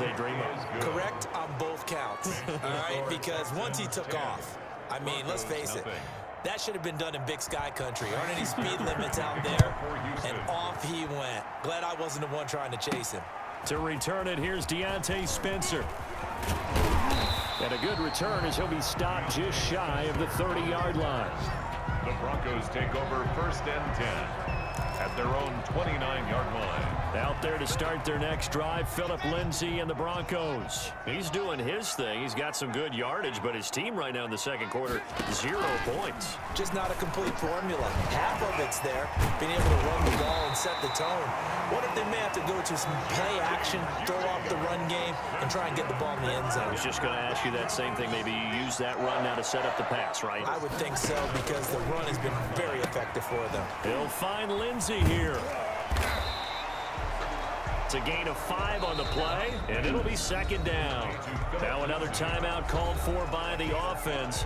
they dream of. Correct on both counts, all right? Because once he took off, I mean, let's face it, that should have been done in Big Sky Country. Aren't any speed limits out there? And off he went. Glad I wasn't the one trying to chase him. To return it, here's Deontay Spencer. And a good return as he'll be stopped just shy of the 30-yard line. The Broncos take over 1st and 10 at their own 29-yard line. Out there to start their next drive, Phillip Lindsay and the Broncos. He's doing his thing. He's got some good yardage, but his team right now in the second quarter, 0 points. Just not a complete formula. Half of it's there, being able to run the ball and set the tone. What if they may have to go to some play action, throw off the run game, and try and get the ball in the end zone? I was just going to ask you that same thing. Maybe you use that run now to set up the pass, right? I would think so, because the run has been very effective for them. He'll find Lindsay here. It's a gain of 5 on the play, and it'll be 2nd down. Now another timeout called for by the offense,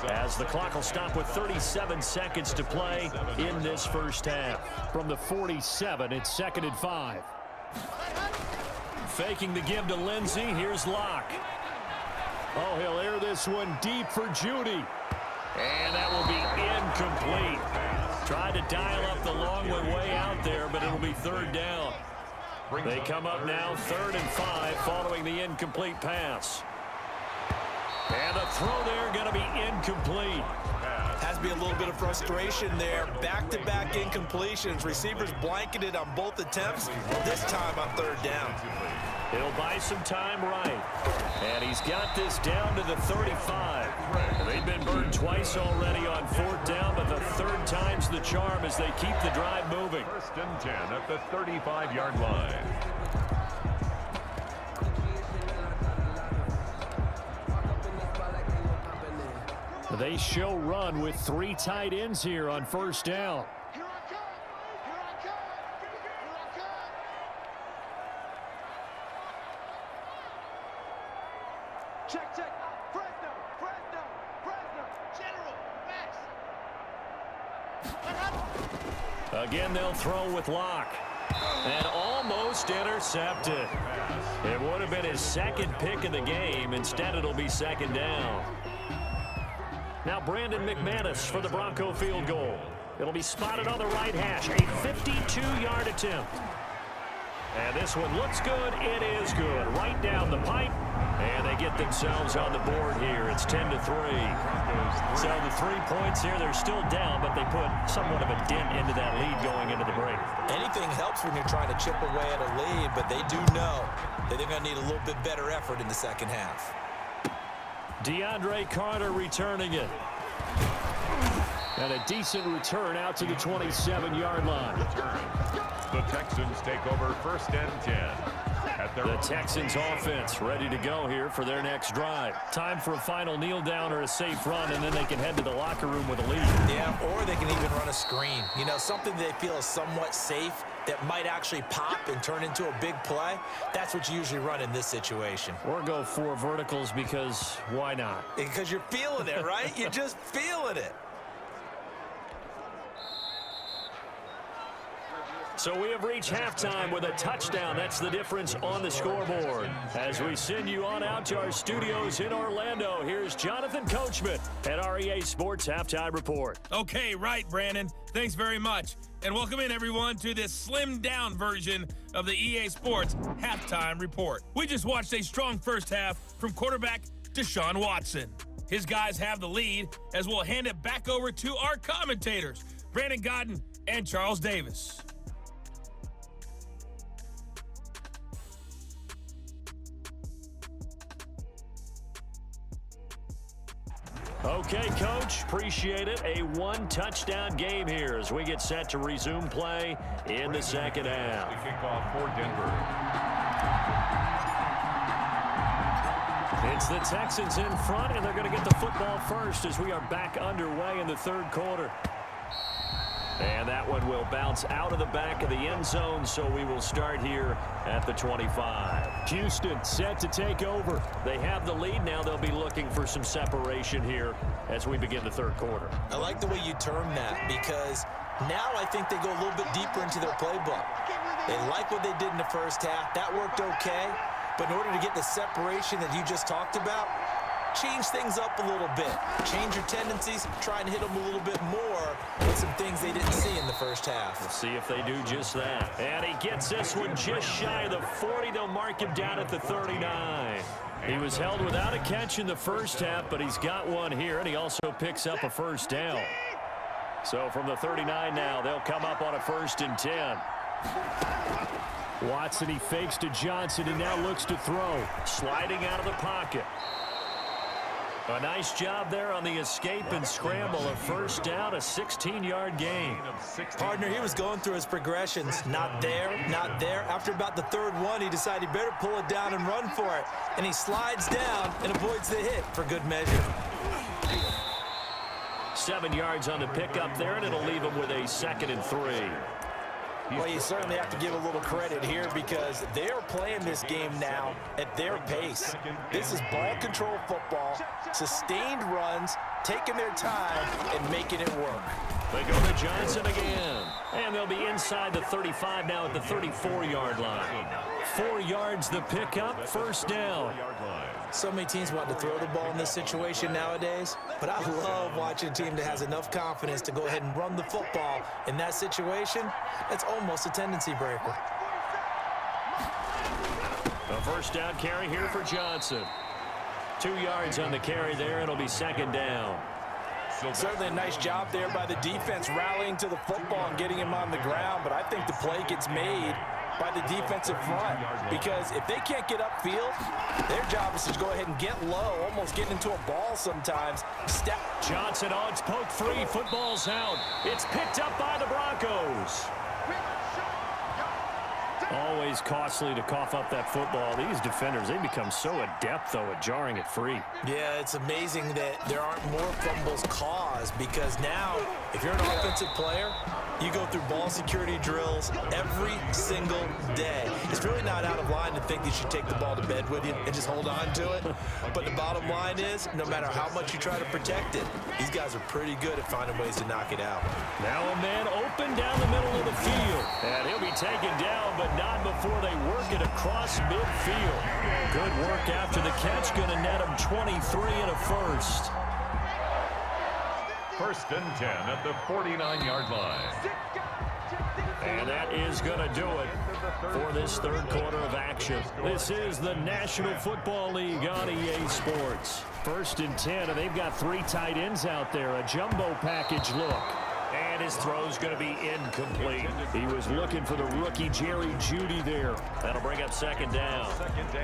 as the clock will stop with 37 seconds to play in this first half. From the 47, it's 2nd and 5. Faking the give to Lindsay. Here's Locke. Oh, he'll air this one deep for Judy. And that will be incomplete. Tried to dial up the long one way out there, but it'll be 3rd down. They come up now 3rd and 5 following the incomplete pass. And the throw there going to be incomplete. Has to be a little bit of frustration there. Back-to-back incompletions. Receivers blanketed on both attempts. This time on 3rd down. He'll buy some time right. And he's got this down to the 35. They've been burned twice already on 4th down, but the 3rd time's the charm as they keep the drive moving. 1st and 10 at the 35-yard line. They show run with 3 tight ends here on 1st down. Check. Fresno. General, Max. Again, they'll throw with Locke. And almost intercepted. It would have been his 2nd pick of the game. Instead, it'll be 2nd down. Now Brandon McManus for the Bronco field goal. It'll be spotted on the right hash. A 52-yard attempt. And this one looks good. It is good. Right down the pipe. And they get themselves on the board here. It's 10-3. So the 3 points here, they're still down, but they put somewhat of a dent into that lead going into the break. Anything helps when you're trying to chip away at a lead, but they do know that they're going to need a little bit better effort in the second half. DeAndre Carter returning it. And a decent return out to the 27-yard line. The Texans take over 1st and 10. The Texans offense ready to go here for their next drive. Time for a final kneel down or a safe run, and then they can head to the locker room with a lead. Yeah, or they can even run a screen. You know, something they feel is somewhat safe that might actually pop and turn into a big play. That's what you usually run in this situation. Or go 4 verticals because why not? Because you're feeling it, right? You're just feeling it. So we have reached halftime with a touchdown. That's the difference on the scoreboard. As we send you on out to our studios in Orlando, here's Jonathan Coachman at REA Sports Halftime Report. Okay, right, Brandon. Thanks very much. And welcome in, everyone, to this slimmed-down version of the EA Sports Halftime Report. We just watched a strong first half from quarterback Deshaun Watson. His guys have the lead, as we'll hand it back over to our commentators, Brandon Godden and Charles Davis. Okay, Coach, appreciate it. A 1-touchdown game here as we get set to resume play in the second half. The kickoff for Denver. It's the Texans in front, and they're going to get the football first as we are back underway in the 3rd quarter. And that one will bounce out of the back of the end zone, so we will start here at the 25. Houston set to take over. They have the lead now. They'll be looking for some separation here as we begin the 3rd quarter. I like the way you term that, because now I think they go a little bit deeper into their playbook. They like what they did in the first half. That worked okay. But in order to get the separation that you just talked about, change things up a little bit. Change your tendencies, try and hit them a little bit more with some things they didn't see in the first half. We'll see if they do just that. And he gets this one just shy of the 40. They'll mark him down at the 39. He was held without a catch in the first half, but he's got one here, and he also picks up a first down. So from the 39 now, they'll come up on a 1st and 10. Watson, he fakes to Johnson and now looks to throw. Sliding out of the pocket. A nice job there on the escape and scramble. A first down, a 16-yard gain. Partner, he was going through his progressions. Not there, not there. After about the 3rd one, he decided he better pull it down and run for it. And he slides down and avoids the hit for good measure. 7 yards on the pickup there, and it'll leave him with a 2nd and 3. Well, you certainly have to give a little credit here because they're playing this game now at their pace. This is ball control football, sustained runs, taking their time, and making it work. They go to Johnson again. And they'll be inside the 35 now at the 34-yard line. 4 yards the pickup, first down. So many teams want to throw the ball in this situation nowadays, but I love watching a team that has enough confidence to go ahead and run the football. In that situation, it's almost a tendency breaker. A first down carry here for Johnson. 2 yards on the carry there. It'll be 2nd down. Certainly a nice job there by the defense rallying to the football and getting him on the ground, but I think the play gets made by the defensive front because if they can't get upfield, their job is to go ahead and get low, almost get into a ball sometimes. Step. Johnson on its poke 3, football's out. It's picked up by the Broncos. Always costly to cough up that football. These defenders, they become so adept, though, at jarring it free. Yeah, it's amazing that there aren't more fumbles caused because now, if you're an offensive player, you go through ball security drills every single day. It's really not out of line to think you should take the ball to bed with you and just hold on to it. But the bottom line is, no matter how much you try to protect it, these guys are pretty good at finding ways to knock it out. Now a man open down the middle of the field. And he'll be taken down, but not before they work it across midfield. Good work after the catch. Going to net him 23 and a first. 1st and 10 at the 49-yard line. And that is going to do it for this 3rd quarter of action. This is the National Football League on EA Sports. 1st and 10, and they've got 3 tight ends out there. A jumbo package look. And his throw's going to be incomplete. He was looking for the rookie Jerry Jeudy there. That'll bring up 2nd down.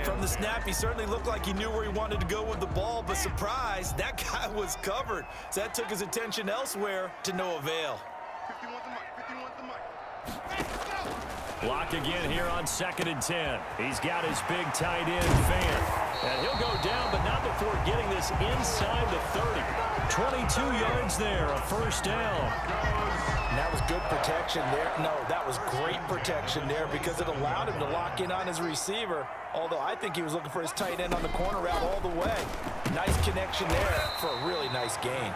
From the snap, he certainly looked like he knew where he wanted to go with the ball, but surprise, that guy was covered. So that took his attention elsewhere to no avail. Block again here on 2nd and 10. He's got his big tight end, Fan. And he'll go down, but not before getting this inside the 30. 22 yards there, a first down. And that was good protection there. No, that was great protection there because it allowed him to lock in on his receiver, although I think he was looking for his tight end on the corner route all the way. Nice connection there for a really nice gain.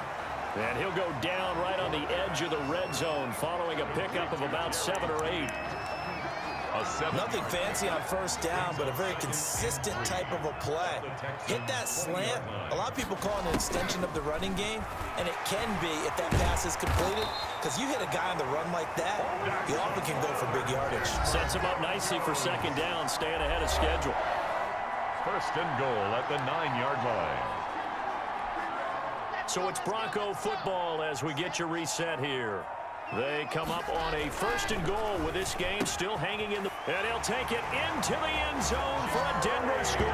And he'll go down right on the edge of the red zone following a pickup of about 7 or 8. Nothing fancy on first down, but a very consistent type of a play. Hit that slant. A lot of people call it an extension of the running game, and it can be if that pass is completed, because you hit a guy on the run like that, you often can go for big yardage. Sets him up nicely for 2nd down, staying ahead of schedule. 1st and goal at the 9-yard line. So it's Bronco football as we get you reset here. They come up on a 1st and goal with this game still hanging in the... And he'll take it into the end zone for a Denver score.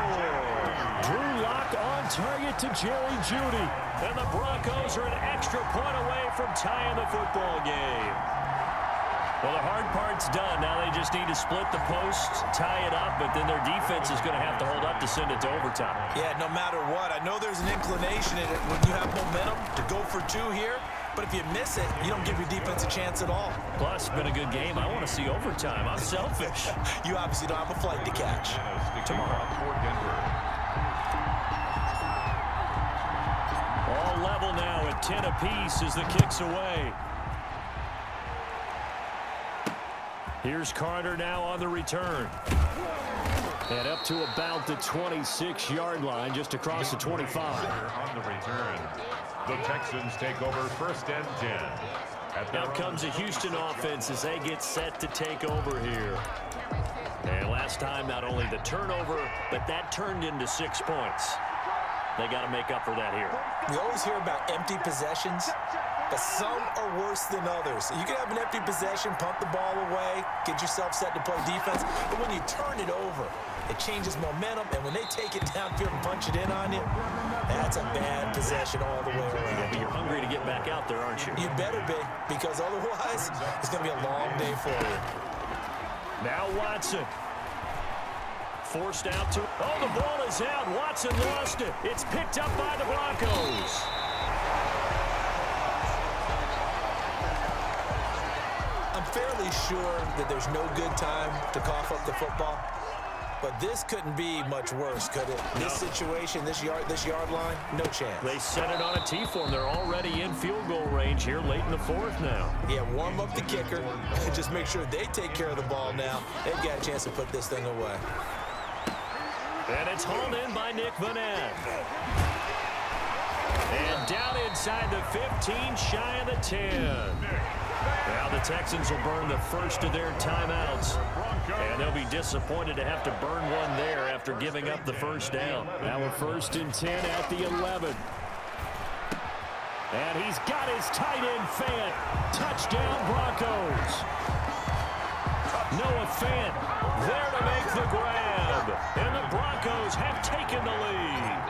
Drew Lock on target to Jerry Jeudy. And the Broncos are an extra point away from tying the football game. Well, the hard part's done. Now they just need to split the posts, tie it up, but then their defense is going to have to hold up to send it to overtime. Yeah, no matter what. I know there's an inclination in it when you have momentum to go for 2 here. But if you miss it, you don't give your defense a chance at all. Plus, it's been a good game. I want to see overtime. I'm selfish. You obviously don't have a flight to catch. Tomorrow for Denver. All level now at 10 apiece as the kick's away. Here's Carter now on the return. And up to about the 26-yard line, just across the 25. On the return, the Texans take over 1st and 10. Now comes the Houston offense as they get set to take over here. And last time, not only the turnover, but that turned into 6 points. They got to make up for that here. We always hear about empty possessions, but some are worse than others. You can have an empty possession, punt the ball away, get yourself set to play defense, but when you turn it over, it changes momentum, and when they take it downfield and punch it in on you, that's a bad possession all the way around. Yeah, but you're hungry to get back out there, aren't you? You better be, because otherwise, it's going to be a long day for you. Now Watson. Forced out to... Oh, the ball is out. Watson lost it. It's picked up by the Broncos. I'm fairly sure that there's no good time to cough up the football, but this couldn't be much worse, could it? No. This situation, this yard line, no chance. They set it on a T-form. They're already in field goal range here late in the 4th now. Yeah, warm up the kicker. Just make sure they take care of the ball now. They've got a chance to put this thing away. And it's hauled in by Nick Vanette. And down inside the 15, shy of the 10. Now the Texans will burn the first of their timeouts. And they'll be disappointed to have to burn one there after giving up the first down. Now a 1st and 10 at the 11. And he's got his tight end Fant. Touchdown Broncos. Noah Fant there to make the grab. And the Broncos have taken the lead.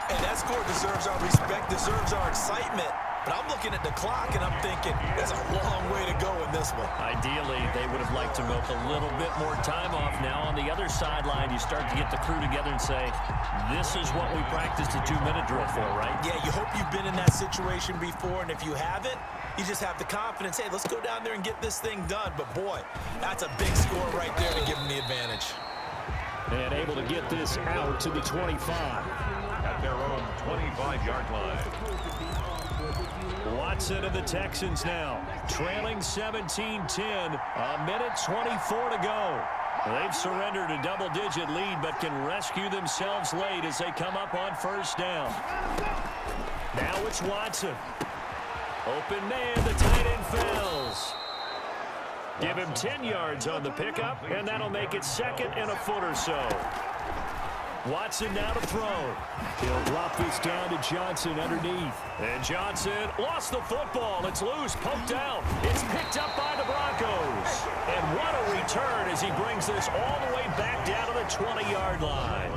And that score deserves our respect, deserves our excitement. But I'm looking at the clock, and I'm thinking, there's a long way to go in this one. Ideally, they would have liked to milk a little bit more time off. Now on the other sideline, you start to get the crew together and say, this is what we practiced a 2-minute drill for, right? Yeah, you hope you've been in that situation before, and if you haven't, you just have the confidence, hey, let's go down there and get this thing done. But, boy, that's a big score right there to give them the advantage. And able to get this out to the 25. At their own 25-yard line. Watson of the Texans now, trailing 17-10, a minute 24 to go. They've surrendered a double-digit lead, but can rescue themselves late as they come up on 1st down. Now it's Watson. Open man, the tight end Fells. Give him 10 yards on the pickup, and that'll make it 2nd and a foot or so. Watson now to throw. He'll drop this down to Johnson underneath. And Johnson lost the football. It's loose, poked out. It's picked up by the Broncos. And what a return as he brings this all the way back down to the 20-yard line.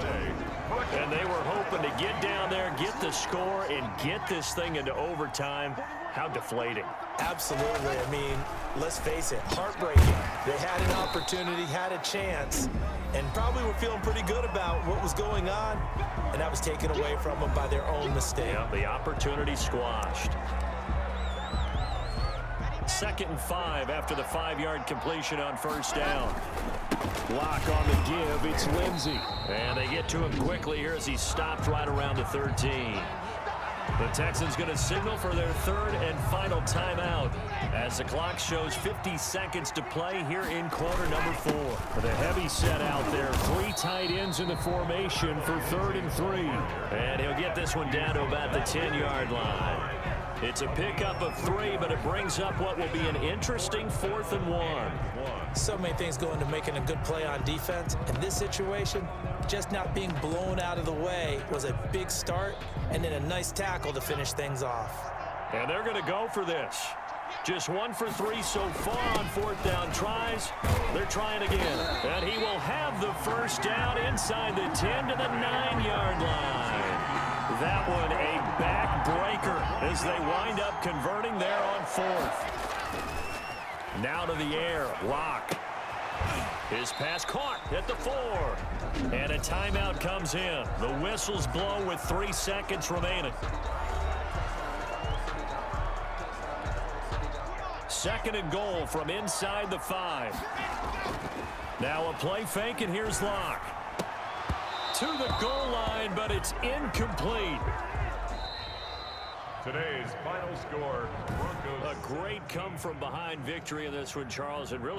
And they were hoping to get down there, get the score, and get this thing into overtime. How deflating. Absolutely. I mean, let's face it, heartbreaking. They had an opportunity, had a chance, and probably were feeling pretty good about what was going on, and that was taken away from them by their own mistake. Yeah, the opportunity squashed. 2nd and 5 after the 5-yard completion on 1st down. Lock on the give, it's Lindsey. And they get to him quickly here as he stopped right around the 13. The Texans going to signal for their 3rd and final timeout as the clock shows 50 seconds to play here in quarter number 4. The heavy set out there, 3 tight ends in the formation for 3rd and 3. And he'll get this one down to about the 10-yard line. It's a pickup of 3, but it brings up what will be an interesting 4th and 1. So many things go into making a good play on defense. In this situation, just not being blown out of the way was a big start, and then a nice tackle to finish things off. And they're going to go for this. Just 1 for 3 so far on 4th down tries. They're trying again. And he will have the first down inside the 10 to the 9-yard line. That one a backbreaker as they wind up converting there on 4th. Now to the air, Lock. His pass caught at the 4. And a timeout comes in. The whistles blow with 3 seconds remaining. 2nd and goal from inside the 5. Now a play fake, and here's Lock. To the goal line, but it's incomplete. Today's final score, Broncos. A great come-from-behind victory in this one, Charles, and really